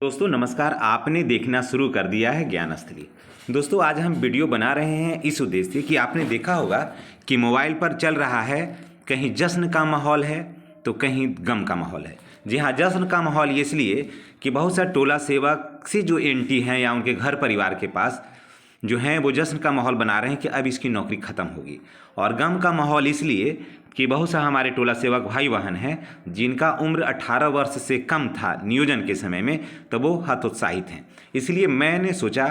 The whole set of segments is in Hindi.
दोस्तों नमस्कार। आपने देखना शुरू कर दिया है ज्ञानस्थली। दोस्तों आज हम वीडियो बना रहे हैं इस उद्देश्य से कि आपने देखा होगा कि मोबाइल पर चल रहा है, कहीं जश्न का माहौल है तो कहीं गम का माहौल है। जी हाँ, जश्न का माहौल ये इसलिए कि बहुत सा टोला सेवक से जो एंटी हैं या उनके घर परिवार के पास जो हैं वो जश्न का माहौल बना रहे हैं कि अब इसकी नौकरी ख़त्म होगी। और गम का माहौल इसलिए कि बहुत सा हमारे टोला सेवक भाई बहन हैं जिनका उम्र 18 वर्ष से कम था नियोजन के समय में, तो वो हतोत्साहित हैं। इसलिए मैंने सोचा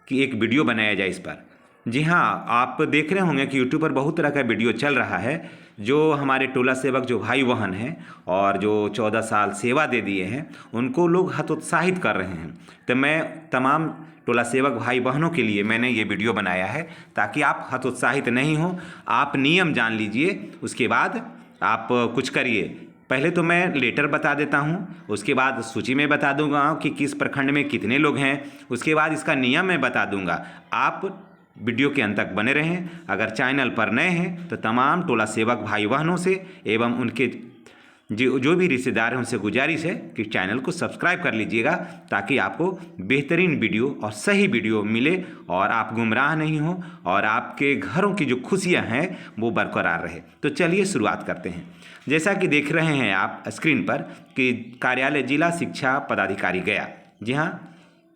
कि एक वीडियो बनाया जाए इस पर। जी हाँ, आप देख रहे होंगे कि यूट्यूब पर बहुत तरह का वीडियो चल रहा है। जो हमारे टोला सेवक जो भाई बहन हैं और जो 14 साल सेवा दे दिए हैं उनको लोग हतोत्साहित कर रहे हैं। तो मैं तमाम टोला सेवक भाई बहनों के लिए मैंने ये वीडियो बनाया है ताकि आप हतोत्साहित नहीं हो। आप नियम जान लीजिए, उसके बाद आप कुछ करिए। पहले तो मैं लेटर बता देता हूँ, उसके बाद सूची में बता दूंगा कि किस प्रखंड में कितने लोग हैं, उसके बाद इसका नियम मैं बता दूंगा। आप वीडियो के अंत तक बने रहें। अगर चैनल पर नए हैं तो तमाम टोला सेवक भाई बहनों से एवं उनके जो भी रिश्तेदार हैं उनसे गुजारिश है कि चैनल को सब्सक्राइब कर लीजिएगा ताकि आपको बेहतरीन वीडियो और सही वीडियो मिले और आप गुमराह नहीं हो और आपके घरों की जो खुशियां हैं वो बरकरार रहे। तो चलिए शुरुआत करते हैं। जैसा कि देख रहे हैं आप स्क्रीन पर कि कार्यालय जिला शिक्षा पदाधिकारी गया। जी हाँ,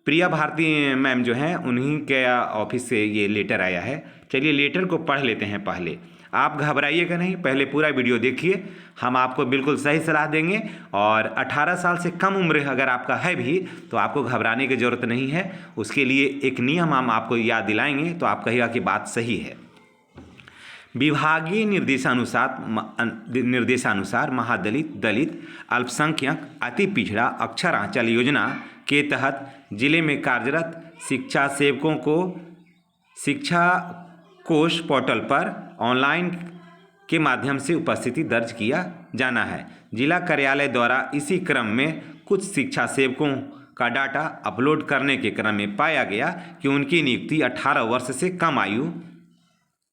प्रिया भारती मैम जो हैं उन्हीं के ऑफिस से ये लेटर आया है। चलिए लेटर को पढ़ लेते हैं। पहले आप घबराइएगा नहीं, पहले पूरा वीडियो देखिए, हम आपको बिल्कुल सही सलाह देंगे। और 18 साल से कम उम्र अगर आपका है भी तो आपको घबराने की ज़रूरत नहीं है। उसके लिए एक नियम हम आपको याद दिलाएंगे तो आप कहिएगा कि बात सही है। विभागीय निर्देशानुसार महादलित, दलित, अल्पसंख्यक, अति पिछड़ा अक्षर आंचल योजना के तहत जिले में कार्यरत शिक्षा सेवकों को शिक्षा कोष पोर्टल पर ऑनलाइन के माध्यम से उपस्थिति दर्ज किया जाना है। जिला कार्यालय द्वारा इसी क्रम में कुछ शिक्षा सेवकों का डाटा अपलोड करने के क्रम में पाया गया कि उनकी नियुक्ति 18 वर्ष से कम आयु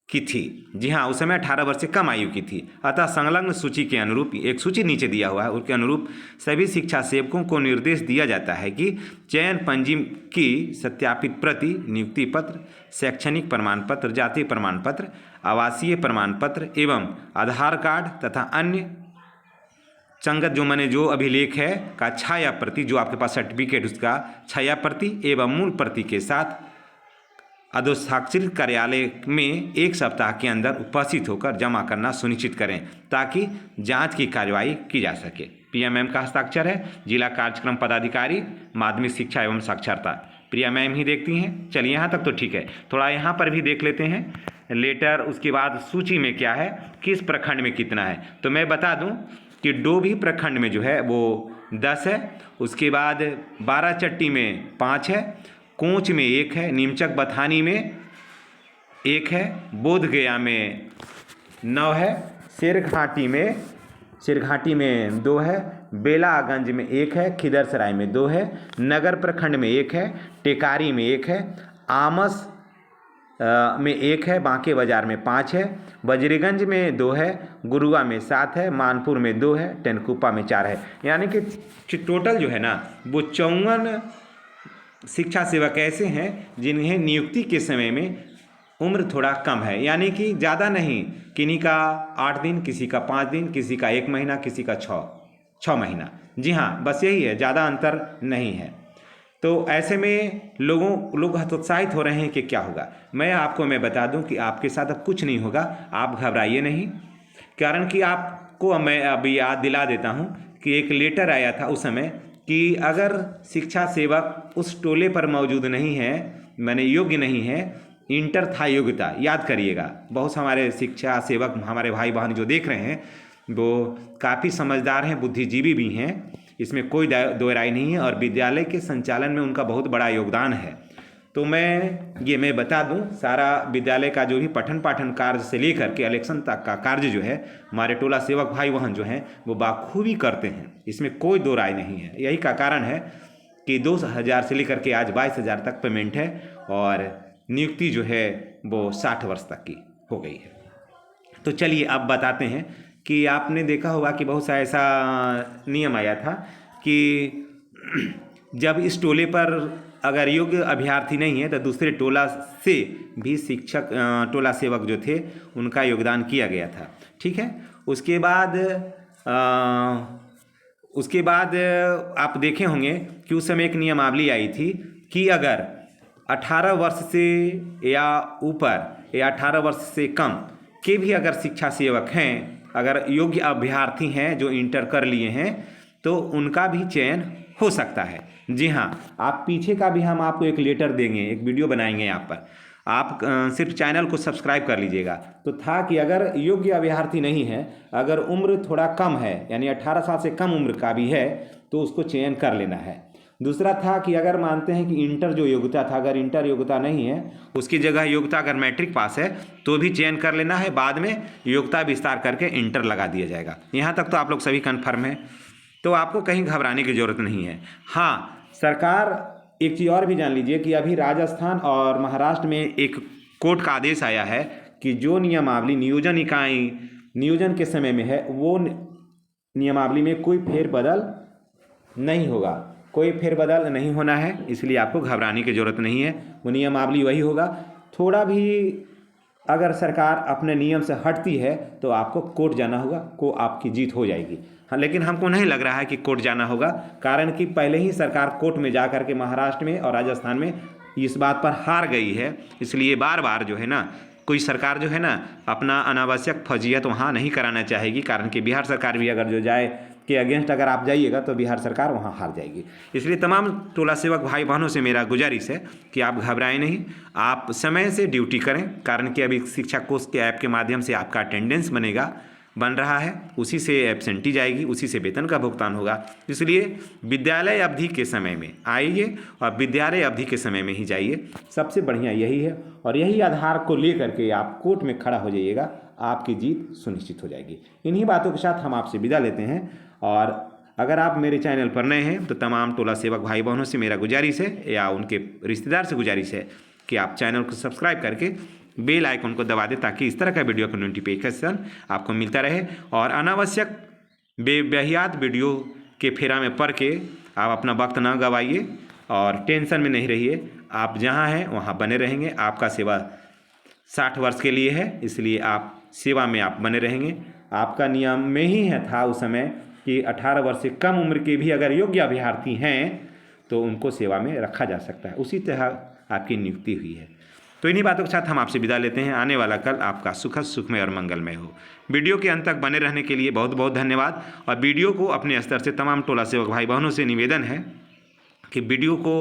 की थी। जी हाँ, उस समय 18 वर्ष से कम आयु की थी। अतः संलग्न सूची के अनुरूप एक सूची नीचे दिया हुआ है, उसके अनुरूप सभी शिक्षा सेवकों को निर्देश दिया जाता है कि चयन पंजी की सत्यापित प्रति, नियुक्ति पत्र, शैक्षणिक प्रमाण पत्र, जाति प्रमाण पत्र, आवासीय प्रमाण पत्र एवं आधार कार्ड तथा अन्य संगत जो मैंने जो अभिलेख है का छाया प्रति, जो आपके पास सर्टिफिकेट उसका छाया प्रति एवं मूल प्रति के साथ अधोक्षरित कार्यालय में 1 सप्ताह के अंदर उपस्थित होकर जमा करना सुनिश्चित करें ताकि जांच की कार्रवाई की जा सके। प्रिया मैम का हस्ताक्षर है, जिला कार्यक्रम पदाधिकारी माध्यमिक शिक्षा एवं साक्षरता। प्रिया मैम ही देखती हैं। चलिए यहाँ तक तो ठीक है, थोड़ा यहाँ पर भी देख लेते हैं लेटर। उसके बाद सूची में क्या है, किस प्रखंड में कितना है। तो मैं बता दूँ कि डोभी प्रखंड में जो है वो 10 है, उसके बाद 12 चट्टी में 5 है, कोंच में 1 है, नीमचक बथानी में 1 है, बोध गया में 9 है, सिरघाटी में 2 है, बेलागंज में 1 है, खिदरसराय में 2 है, नगर प्रखंड में 1 है, टेकारी में 1 है, आमस में 1 है, बांके बाजार में 5 है, बजरीगंज में 2 है, गुरुआ में 7 है, मानपुर में 2 है, टेनकुपा में 4 है। यानी कि टोटल जो है ना वो 54 शिक्षा सेवक ऐसे हैं जिन्हें नियुक्ति के समय में उम्र थोड़ा कम है। यानी कि ज़्यादा नहीं, किन्हीं का 8 दिन, किसी का 5 दिन, किसी का 1 महीना, किसी का 6 महीना। जी हाँ, बस यही है, ज़्यादा अंतर नहीं है। तो ऐसे में लोग हतोत्साहित हो रहे हैं कि क्या होगा। मैं बता दूं कि आपके साथ अब कुछ नहीं होगा, आप घबराइए नहीं। कारण कि आपको मैं अभी याद दिला देता हूं कि एक लेटर आया था उस समय कि अगर शिक्षा सेवक उस टोले पर मौजूद नहीं है, माने योग्य नहीं है, इंटर था योग्यता, याद करिएगा। बहुत हमारे शिक्षा सेवक हमारे भाई बहन जो देख रहे हैं वो काफ़ी समझदार हैं, बुद्धिजीवी भी हैं, इसमें कोई दो राय नहीं है और विद्यालय के संचालन में उनका बहुत बड़ा योगदान है। तो मैं बता दूं, सारा विद्यालय का जो भी पठन पाठन कार्य से लेकर के इलेक्शन तक का कार्य जो है हमारे टोला सेवक भाई बहन जो हैं वो बाखूबी करते हैं, इसमें कोई दो राय नहीं है। यही का कारण है कि 2000 से लेकर के आज 22,000 तक पेमेंट है और नियुक्ति जो है वो 60 वर्ष तक की हो गई है। तो चलिए अब बताते हैं कि आपने देखा होगा कि बहुत सा ऐसा नियम आया था कि जब इस टोले पर अगर योग्य अभ्यर्थी नहीं है तो दूसरे टोला से भी शिक्षक टोला सेवक जो थे उनका योगदान किया गया था। ठीक है। उसके बाद आप देखे होंगे कि उस समय एक नियमावली आई थी कि अगर 18 वर्ष से या ऊपर या 18 वर्ष से कम के भी अगर शिक्षा सेवक हैं, अगर योग्य अभ्यर्थी हैं जो इंटर कर लिए हैं, तो उनका भी चयन हो सकता है। जी हाँ, आप पीछे का भी हम आपको एक लेटर देंगे, एक वीडियो बनाएंगे यहाँ पर। आप सिर्फ चैनल को सब्सक्राइब कर लीजिएगा। तो था कि अगर योग्य अभ्यर्थी नहीं है, अगर उम्र थोड़ा कम है यानी 18 साल से कम उम्र का भी है, तो उसको चयन कर लेना है। दूसरा था कि अगर मानते हैं कि इंटर जो योग्यता था, अगर इंटर योग्यता नहीं है, उसकी जगह योग्यता अगर मैट्रिक पास है तो भी चयन कर लेना है। बाद में योग्यता विस्तार करके इंटर लगा दिया जाएगा। यहाँ तक तो आप लोग सभी कन्फर्म हैं, तो आपको कहीं घबराने की ज़रूरत नहीं है। हाँ, सरकार एक चीज़ और भी जान लीजिए कि अभी राजस्थान और महाराष्ट्र में एक कोर्ट का आदेश आया है कि जो नियमावली नियोजन इकाई नियोजन के समय में है, वो नियमावली में कोई फेरबदल नहीं होगा, कोई फेरबदल नहीं होना है। इसलिए आपको घबराने की ज़रूरत नहीं है, वो नियमावली वही होगा। थोड़ा भी अगर सरकार अपने नियम से हटती है तो आपको कोर्ट जाना होगा, को आपकी जीत हो जाएगी। हाँ, लेकिन हमको नहीं लग रहा है कि कोर्ट जाना होगा, कारण कि पहले ही सरकार कोर्ट में जा कर के महाराष्ट्र में और राजस्थान में इस बात पर हार गई है। इसलिए बार बार जो है ना, कोई सरकार जो है ना, अपना अनावश्यक फजीयत वहाँ नहीं कराना चाहेगी, कारण कि बिहार सरकार भी अगर जो जाए के अगेंस्ट अगर आप जाइएगा तो बिहार सरकार वहाँ हार जाएगी। इसलिए तमाम टोला सेवक भाई बहनों से मेरा गुजारिश है कि आप घबराएं नहीं, आप समय से ड्यूटी करें, कारण कि अभी शिक्षा कोष के ऐप के माध्यम से आपका अटेंडेंस बन रहा है, उसी से एब्सेंटी जाएगी, उसी से वेतन का भुगतान होगा। इसलिए विद्यालय अवधि के समय में आइए और विद्यालय अवधि के समय में ही जाइए, सबसे बढ़िया यही है। और यही आधार को लेकर के आप कोर्ट में खड़ा हो जाइएगा, आपकी जीत सुनिश्चित हो जाएगी। इन्हीं बातों के साथ हम आपसे विदा लेते हैं। और अगर आप मेरे चैनल पर नए हैं तो तमाम टोला सेवक भाई बहनों से मेरा गुजारिश है, या उनके रिश्तेदार से गुजारिश है कि आप चैनल को सब्सक्राइब करके बेल आइकन को दबा दें, ताकि इस तरह का वीडियो का नोटिफिकेशन आपको मिलता रहे। और अनावश्यक बेबहियात वीडियो के फेरा में पड़ के आप अपना वक्त ना गवाइए और टेंशन में नहीं रहिए। आप जहां हैं वहां बने रहेंगे। आपका सेवा 60 वर्ष के लिए है, इसलिए आप सेवा में आप बने रहेंगे। आपका नियम में ही है था उस समय कि 18 वर्ष से कम उम्र के भी अगर योग्य अभ्यर्थी हैं तो उनको सेवा में रखा जा सकता है। उसी तरह आपकी नियुक्ति हुई है। तो इन्हीं बातों के साथ हम आपसे विदा लेते हैं। आने वाला कल आपका सुखद, सुखमय और मंगलमय हो। वीडियो के अंत तक बने रहने के लिए बहुत बहुत धन्यवाद। और वीडियो को अपने स्तर से तमाम टोला सेवक भाई बहनों से निवेदन है कि वीडियो को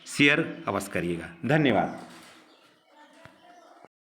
शेयर अवश्य करिएगा। धन्यवाद।